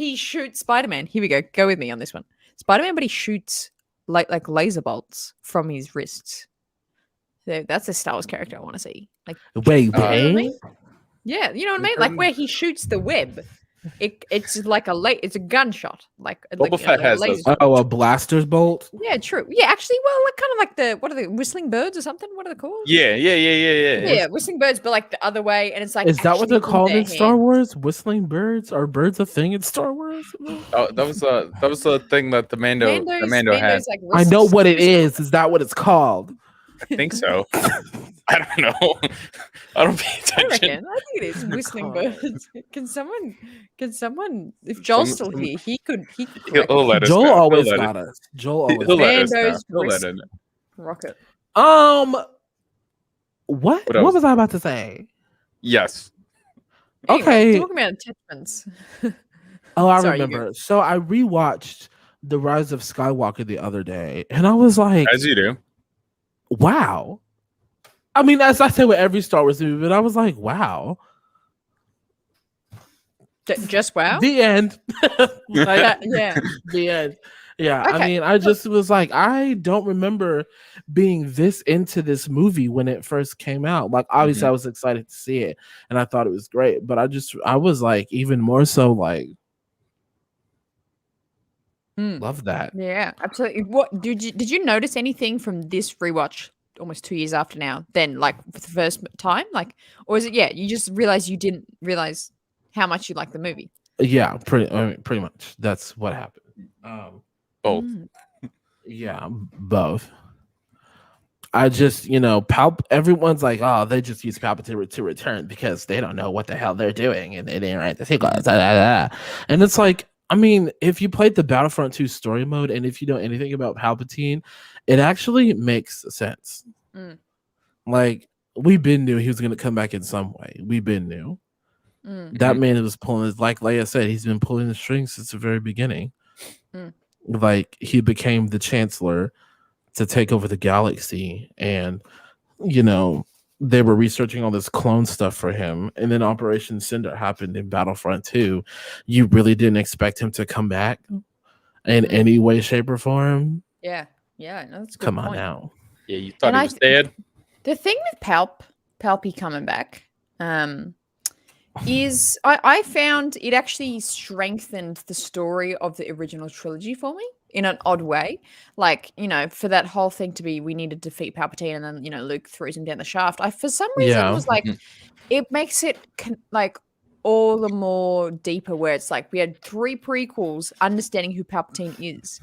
Spider-Man? Here we go. Go with me on this one. Spider-Man, but he shoots like laser bolts from his wrists. So that's a Star Wars character I want to see. Like wait, you know what I mean? Yeah, you know what I mean? Like where he shoots the web. It's like it's a gunshot. Boba Fett has those. A blaster's bolt. Yeah, true. Yeah, actually, well, like kind of like what are they, whistling birds or something? What are they called? Yeah. Yeah, whistling birds, but like the other way, and it's like. Is that what they're called in Star Wars? Whistling birds? Are birds a thing in Star Wars? Oh, that was the thing that the Mando had. Like I know what it is. Is that what it's called? I think so. I don't know. I don't pay attention. I think it is whistling birds. Can someone? If Joel's still here, he could. He'll let us Joel know. always got us. Joel always. He'll let us know. He'll let us know. Rocket. What was I about to say? Yes. Anyway, okay. Talking about attachments. I remember. So I rewatched The Rise of Skywalker the other day, and I was like, as you do. Wow. I mean, as I say with every Star Wars movie, but I was like, wow. Just wow? The end. Yeah. The end. Yeah. Okay. I mean, I just was like, I don't remember being this into this movie when it first came out. Like, obviously, I was excited to see it, and I thought it was great, but I was like, even more so, like, love that. Yeah, absolutely. What did you notice anything from this rewatch almost 2 years after now then, like for the first time, like, or is it you just realize you didn't realize how much you like the movie? Yeah, pretty much that's what happened. Both. Yeah, both. I just, everyone's like, oh, they just use Palpatine to return because they don't know what the hell they're doing and they didn't write the sequel. And it's like, I mean, if you played the Battlefront 2 story mode, and if you know anything about Palpatine, it actually makes sense. Like, we been knew he was going to come back in some way. We been knew. That man was pulling, like Leia said, he's been pulling the strings since the very beginning. Like, he became the Chancellor to take over the galaxy, and they were researching all this clone stuff for him, and then Operation Cinder happened in Battlefront 2. You really didn't expect him to come back in any way, shape, or form? Yeah, no, that's a good Come point. on now. Yeah, you thought he was dead? The thing with Palpy coming back, is I found it actually strengthened the story of the original trilogy for me in an odd way. Like, for that whole thing to be, we need to defeat Palpatine, and then, Luke throws him down the shaft. I, for some reason, was like, it makes it like all the more deeper, where it's like we had 3 prequels understanding who Palpatine is,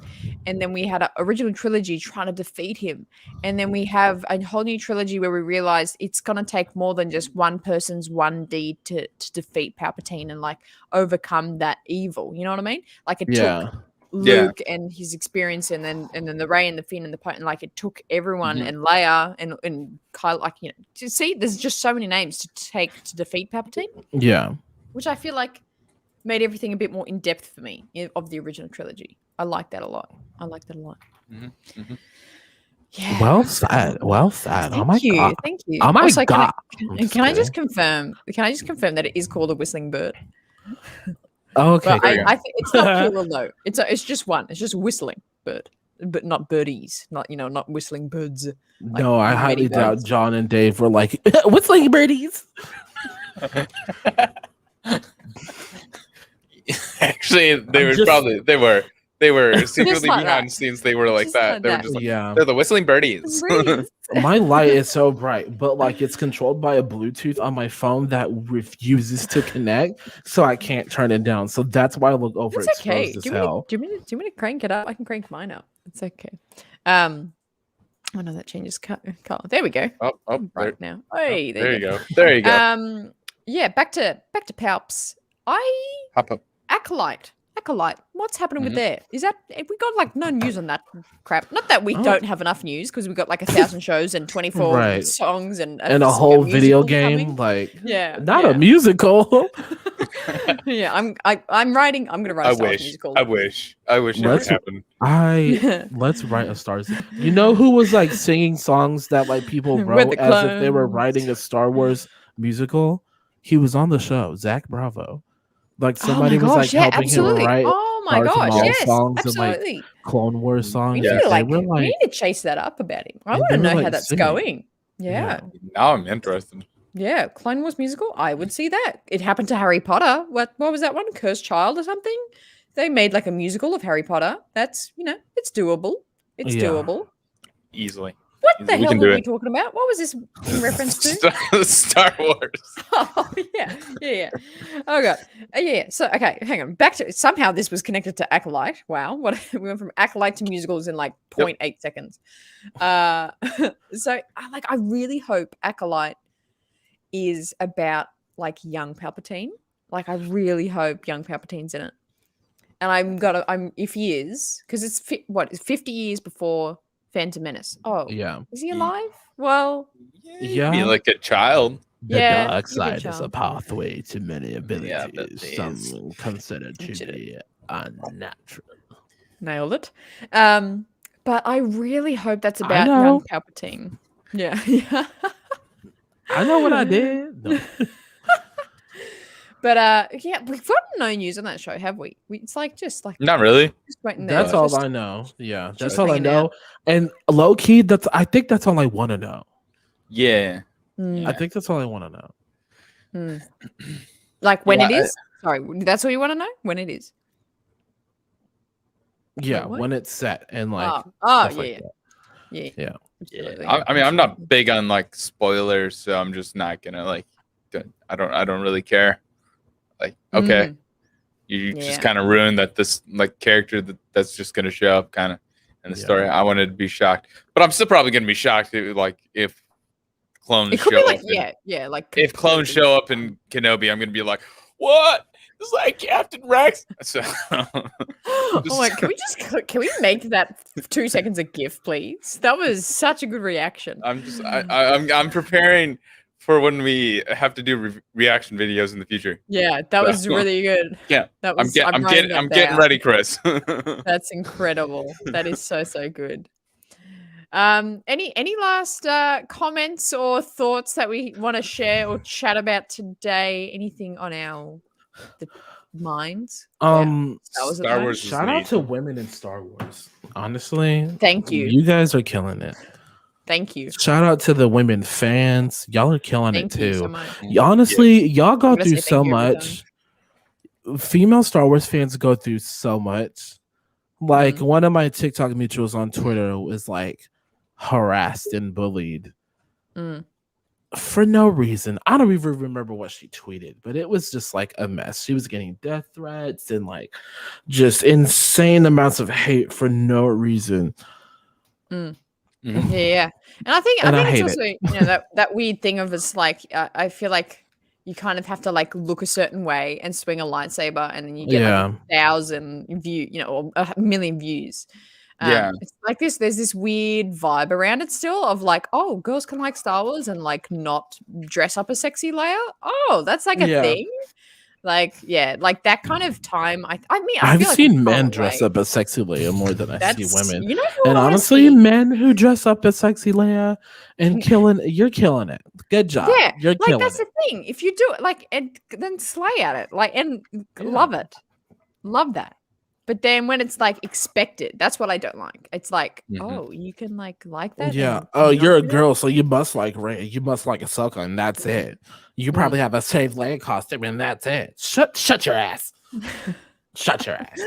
and then we had an original trilogy trying to defeat him, and then we have a whole new trilogy where we realize it's going to take more than just one person's one deed to defeat Palpatine and like overcome that evil. You know what I mean? Like, it took Luke and his experience, and then the Rey and the Finn and the Poe, and like it took everyone and Leia and Kyle. Like, to see, there's just so many names to take to defeat Palpatine. Yeah. Which I feel like made everything a bit more in depth for me of the original trilogy. I like that a lot. Yeah. Well said. Oh my god. Thank you. Oh my also, god. Can I just confirm that it is called a whistling bird? Okay. I think it's not plural though. It's just one. It's just a whistling bird, but not birdies. Not whistling birds. No, I highly doubt John and Dave were like whistling birdies. Actually, they were secretly behind the scenes. They were like that. They were just like, they're the whistling birdies. My light is so bright, but like it's controlled by a Bluetooth on my phone that refuses to connect, so I can't turn it down. So that's why I look overexposed as hell. Do you want me to crank it up? I can crank mine up. It's okay. Oh no, that changes color. There we go. Oh, right now. Hey, there you go. There you go. Yeah, back to Palps. Hop up. Acolyte. What's happening with there? Is that we got like no news on that crap? Not that we don't have enough news, because we got like 1,000 shows and 24 songs and a whole video game. Like, not a musical. Yeah, I'm writing. I'm gonna write a Star Wars musical. I wish it would happen. Let's write a Star Wars. You know who was like singing songs that like people wrote as if they were writing a Star Wars musical? He was on the show, Zach Bravo. Like somebody was like helping him write. Oh my gosh, yes, songs absolutely. And like Clone Wars songs. We need to chase that up about him. I want to know how that's going. Yeah. Now I'm interested. Yeah, Clone Wars musical. I would see that. It happened to Harry Potter. What was that one? Cursed Child or something? They made like a musical of Harry Potter. That's it's doable. It's doable. Easily. What the hell were we talking about? What was this in reference to? Star Wars. Oh, yeah. Oh, God. Yeah. So, okay, hang on. Back to, somehow this was connected to Acolyte. Wow. We went from Acolyte to musicals in like 0.8 seconds. So, I really hope Acolyte is about like young Palpatine. Like, I really hope young Palpatine's in it. And if he is, because it's 50 years before Phantom Menace. Oh, yeah. Is he alive? Well, be like a child. The dark side is a pathway to many abilities. Some consider to be unnatural. Nailed it. But I really hope that's about young Palpatine. Yeah. I know what I did. No. But we've got no news on that show, have we? It's like just like not really. Just waiting there. That's all I know. Yeah, that's all I know. And low key, I think that's all I want to know. Yeah, I think that's all I want to know. Like when it is. Sorry, that's all you want to know? When it is. Yeah, when it's set and like. Yeah. I mean, I'm not big on like spoilers, so I'm just not gonna like. I don't really care. Like, okay, you just kind of ruined that this like character that's just gonna show up kind of in the story. I wanted to be shocked, but I'm still probably gonna be shocked if clones show up. Like if clones show up in Kenobi, I'm gonna be like, what? It's like Captain Rex. So, oh my! Can we make that 2 seconds a GIF, please? That was such a good reaction. I'm preparing for when we have to do reaction videos in the future. Yeah, that was really good. Yeah, that was. I'm getting ready, Chris. That's incredible. That is so good. Any last comments or thoughts that we want to share or chat about today? Anything on our minds? Star Wars. Shout out to women in Star Wars. Honestly, thank you. You guys are killing it. Thank you. Shout out to the women fans. Y'all are killing it too. So much. Honestly, y'all go through so much. Female Star Wars fans go through so much. Like one of my TikTok mutuals on Twitter was like harassed and bullied for no reason. I don't even remember what she tweeted, but it was just like a mess. She was getting death threats and like just insane amounts of hate for no reason. Yeah, and I think it's also you know that weird thing of it's like I feel like you kind of have to like look a certain way and swing a lightsaber, and then you get like 1,000 view, you know, or 1,000,000 views. It's like this. There's this weird vibe around it still of like, oh, girls can like Star Wars and like not dress up a sexy Leia. Oh, that's like a thing. Like, yeah, like that kind of time. I mean, I've seen men dress up as sexy Leia more than I see women. You know, and honestly, men who dress up as sexy Leia and you're killing it. Good job. Yeah, you're like that's the thing. If you do it, like, and then slay at it, like, and love it, love that. But then when it's like expected, that's what I don't like. It's like, oh, you can like that. Yeah. Oh, you're a girl, so you must like Rey. You must like Ahsoka, and that's it. You probably have a saved Leia costume, and that's it. Shut your ass. Shut your ass.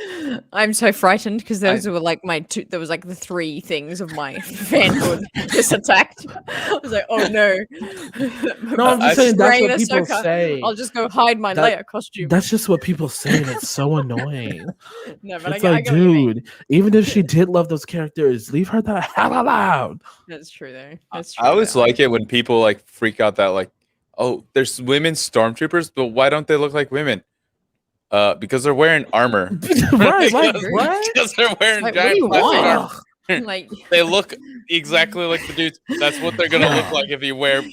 I'm so frightened because those were like there was like the 3 things of my fanhood just attacked. I was like, oh no. No, I'm just saying that's what people say. I'll just go hide my Leia costume. That's just what people say, and it's so annoying. No, but it's like, dude, even if she did love those characters, leave her the hell alone. That's true, though. That's true. I always like it when people like freak out that like, oh, there's women stormtroopers, but why don't they look like women? Because they're wearing armor. Right, like what? Because they're wearing like, giant plastic armor. Like they look exactly like the dudes. That's what they're gonna look like if you wear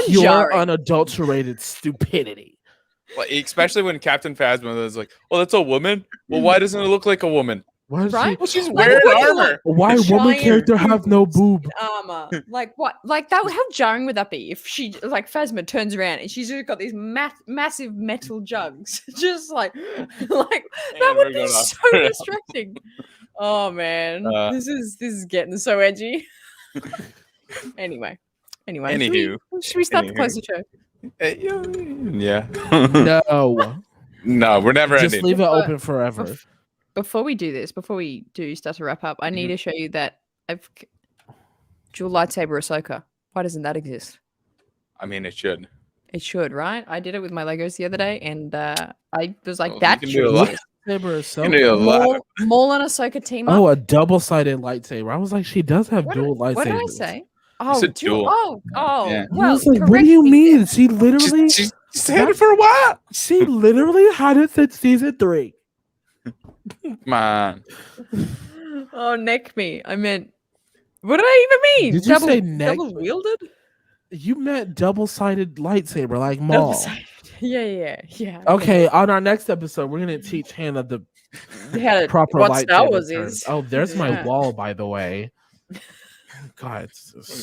pure unadulterated stupidity. Like, especially when Captain Phasma is like, "Oh, that's a woman." Well, why doesn't it look like a woman? Right? Well, she's wearing armor. Why woman character have no boob armor? Like what? Like that? How jarring would that be if she like Phasma turns around and she's just got these massive metal jugs, just like that would be so distracting. Oh man, this is getting so edgy. Anyway, Anywho, should we start the closer show? Yeah. No, we're never just ending. leave it open forever. Before we do start to wrap up, I need to show you that I've dual lightsaber Ahsoka. Why doesn't that exist? I mean, it should. It should, right? I did it with my Legos the other day, and I was like, that should lightsaber. Maul and Ahsoka team up. Oh, a double-sided lightsaber. I was like, she does have dual lightsabers. What did I say? Oh, dual. Yeah. Well, like, what do you mean? She literally she's had it for a while. She literally had it since season 3. Come on. Oh, neck me. I meant, what did I even mean? Did you say neck? Double wielded? You meant double-sided lightsaber, like Maul. Yeah. Okay, on our next episode, we're gonna teach Hannah the proper what lightsaber Star Wars terms. is. Oh, there's my wall, by the way. God,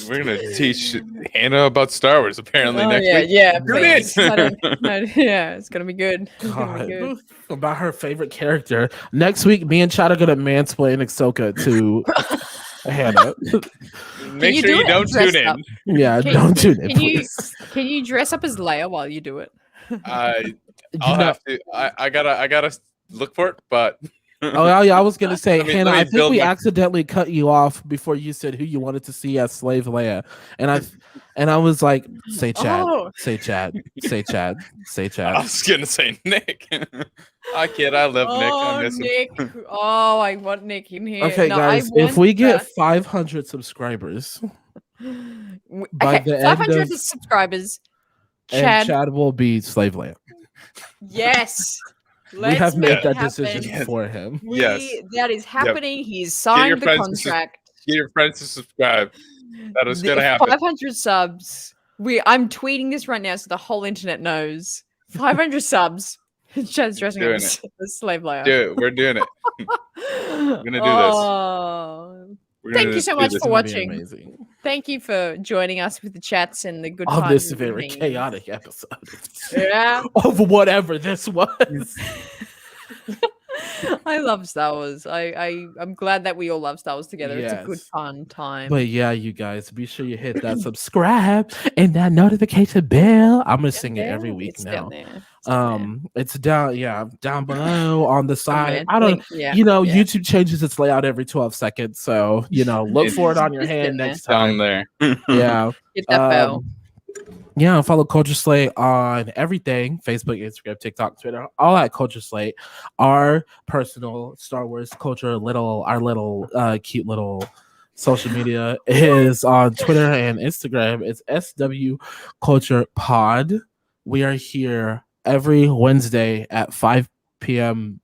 we're gonna teach Hannah about Star Wars apparently next week. Yeah, please. It's gonna be good. God, about her favorite character. Next week, me and Chad are gonna mansplain Ahsoka to Hannah. Make sure you don't tune in. Yeah, don't tune in. Can you dress up as Leia while you do it? I'll have to. I gotta look for it, but. Oh yeah, I was gonna say, Hannah, I think we accidentally cut you off before you said who you wanted to see as Slave Leia, and I was like, say Chad, say Chad, say Chad, say Chad. I was gonna say Nick. I kid, I love Nick. I miss Nick. Him. Oh, I want Nick in here. Okay, guys, if we get 500 subscribers by the 500 end of, subscribers, Chad will be Slave Leia. Yes. We have made that decision for him. That is happening. Yep. He's signed the contract. Get your friends to subscribe. That was going to happen. 500 subs. I'm tweeting this right now so the whole internet knows. 500 subs. Chad's dressing up as a slave layer. Do it. We're doing it. We're going to do this. Thank you so much for watching. Thank you for joining us with the chats and the good times. On this very chaotic episode. Yeah. Of whatever this was. I love Star Wars. I'm glad that we all love Star Wars together. Yes. It's a good fun time. But yeah, you guys, be sure you hit that subscribe and that notification bell. I'm gonna sing it every week now. It's down below on the side. I don't YouTube changes its layout every 12 seconds. So look for it on your hand next time. Down there. Yeah. Hit that bell. Yeah, follow Culture Slate on everything: Facebook, Instagram, TikTok, Twitter, all at Culture Slate. Our personal Star Wars culture, our little cute little social media is on Twitter and Instagram. It's SW Culture Pod. We are here every Wednesday at 5 p.m.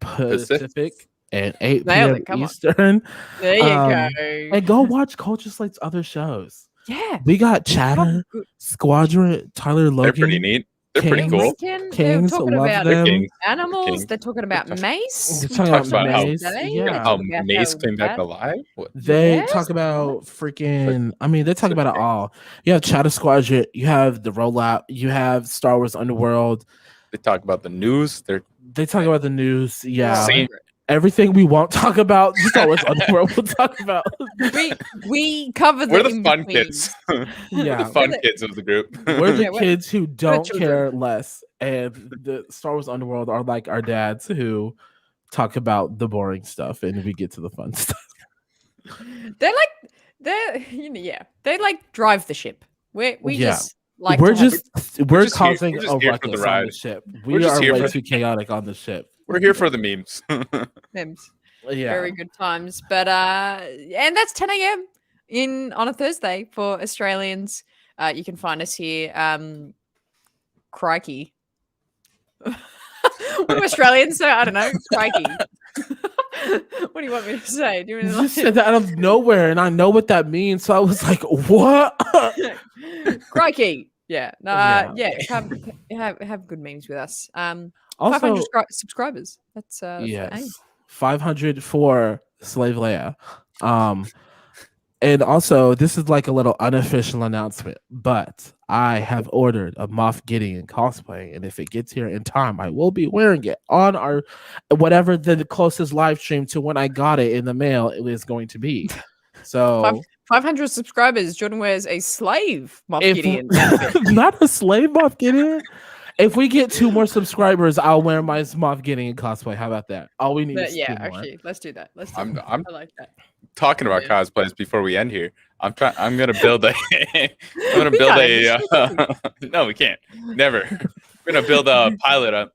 Pacific and 8 p.m. Eastern. There you go. And go watch Culture Slate's other shows. Yeah, we got Chatter, Squadron, Tyler Logan. They're pretty neat. They're pretty cool. They're talking about animals. They're talking about Mace. They're talking about Mace. How Mace came back alive. They talk about freaking. I mean, they talk about it all. You have Chatter Squadron. You have the rollout. You have Star Wars Underworld. They talk about the news. They talk about the news. Yeah. Everything we won't talk about, Star Wars Underworld we'll talk about. We cover the We're the fun kids. Yeah. The fun kids of the group. We're the kids who don't care less. And the Star Wars Underworld are like our dads who talk about the boring stuff and we get to the fun stuff. They drive the ship. We just like we're causing a ruckus on the ship. We are way too chaotic on the ship. We're here for the memes. Memes. Yeah. Very good times. But and that's 10 a.m. on a Thursday for Australians. You can find us here. Crikey. We're Australians, so I don't know. Crikey. What do you want me to say? Do you said that out of nowhere, and I know what that means. So I was like, "What?" Crikey. Yeah. Have good memes with us. Also, 500 subscribers. That's 500 for Slave Leia. And also, this is like a little unofficial announcement, but I have ordered a Moff Gideon cosplay, and if it gets here in time, I will be wearing it on our whatever the closest live stream to when I got it in the mail it is going to be. So 500 subscribers. Jordan wears a slave Moff Gideon. Not a slave Moff Gideon. If we get 2 more subscribers, I'll wear my Moff Gideon cosplay. How about that? All we need is 2 more. Actually, let's do that. I like that. Talking about cosplays before we end here. I'm gonna build a. No, we can't. Never. We're gonna build a pilot up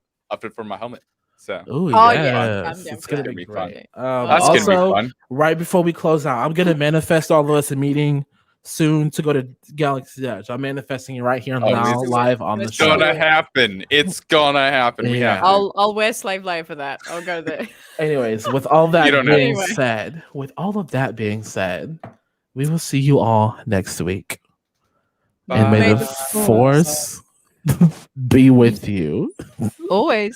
for my helmet. So. It's gonna be fun. That's gonna be fun. Right before we close out, I'm gonna manifest all of us a meeting soon to go to Galaxy's Edge. I'm manifesting it right here now, live on the show. It's gonna happen. It's gonna happen. Yeah. We have I'll wear Slave Leia for that. I'll go there. Anyways, with all that being said, we will see you all next week. Bye. And may the Force be with you. Always.